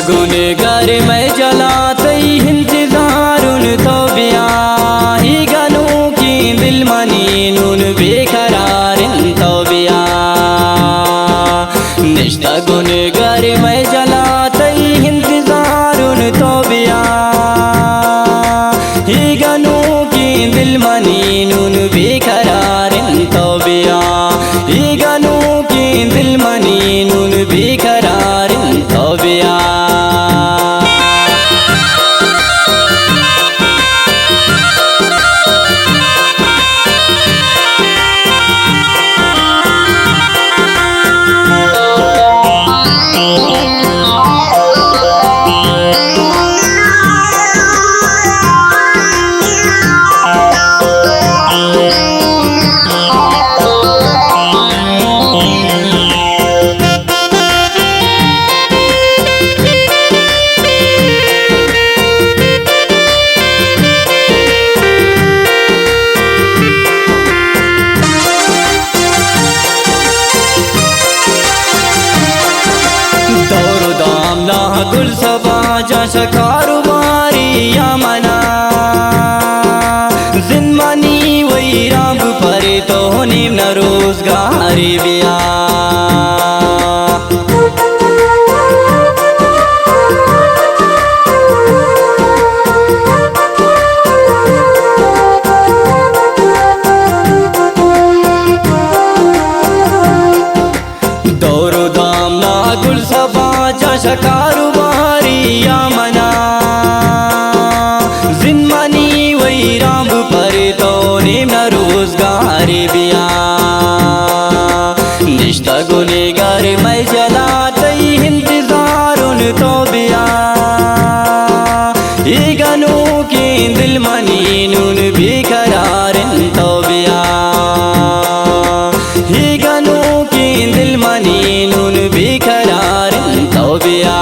गुनहगार मैं जलातई इंतजारुन तो बिया ही गनु की दिल मनीनुन बेकरारिन तो बिया निश्ता गुनहगार मैं जलातई इंतजारुन तो बिया ही गनु की दिल मनीनुन बेकरारिन तो बिया ही गनु की दिल मनीनुन बेकरारिन तो बिया गुल सबाजा शकारू मारी या मना जिंदमनी वही राम परे तो निम न रोजगारी बिया दौरो दाम ना गुल सबाजा शकारू या मना जिंदमनी वही राम परे तो निम न रोजगारी बिया निश्ता गुनहगार मैं जलातई इंतजारुन तो बिया ही गनु की दिल मनीनुन बेकरारिन तो बिया ही गनु की दिल मनीनुन बेकरारिन तो बिया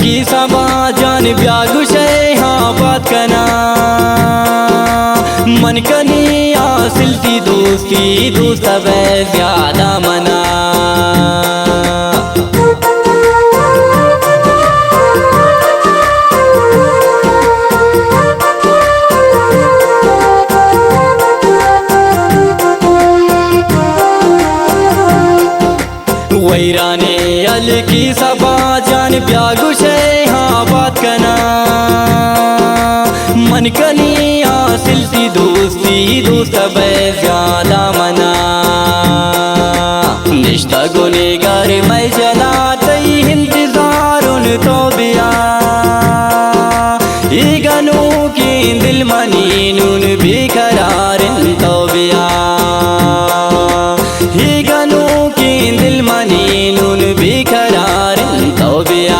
की सबा जान ब्यागुशे हाँ बात कना मन कनी आसिलती दोस्ती दोस्त वे ज्यादा मना वैराने अल की सबा जान ब्यागुशे हाँ बात कना मन कनी आसिलती दोस्ती दोस्त वे ज्यादा मना निश्ता गुनहगार मैं जलातई इंतजारुन तो बिया ही गनु की दिल मनीनुन बेकरारिन तो बिया ही गनु की दिल मनीनुन बेकरारिन तो बिया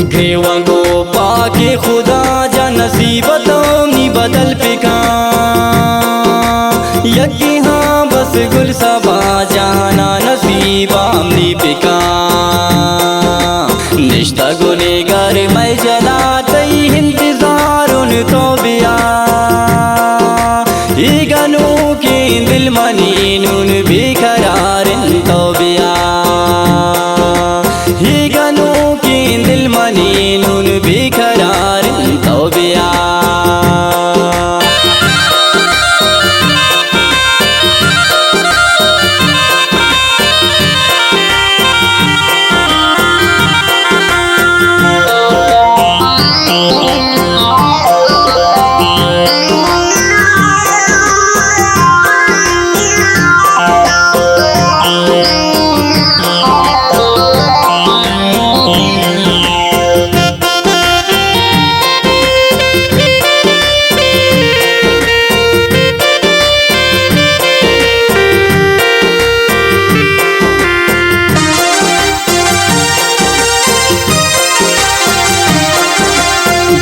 घेवा गो पाके खुदा जा नसीबतों नी बदल पिका यज्ञ हाँ बस गुल सबा जाना नसीबाम नी पिका निश्ता गुनेगार मैं जलातई इंतजार उन तो बिया गनू के दिल मनी नून बेकरार तो बिया गनू के दिल मनी नून बेकरार तो बिया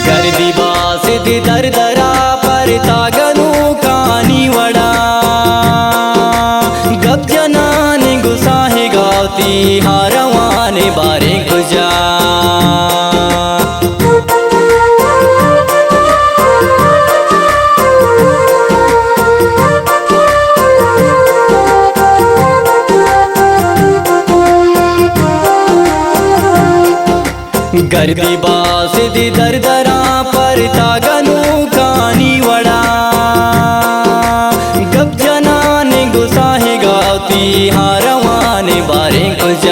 गर्दी बासिद दर दरा पर तागनू कानी वड़ा गब जनान गुसाहे गावती हारवाने बारे गुजा गर्दी बासिद दर दरा पर तागनू कानी वड़ा गब जनाने गुसाहे गावती हारवाने बारे गुजा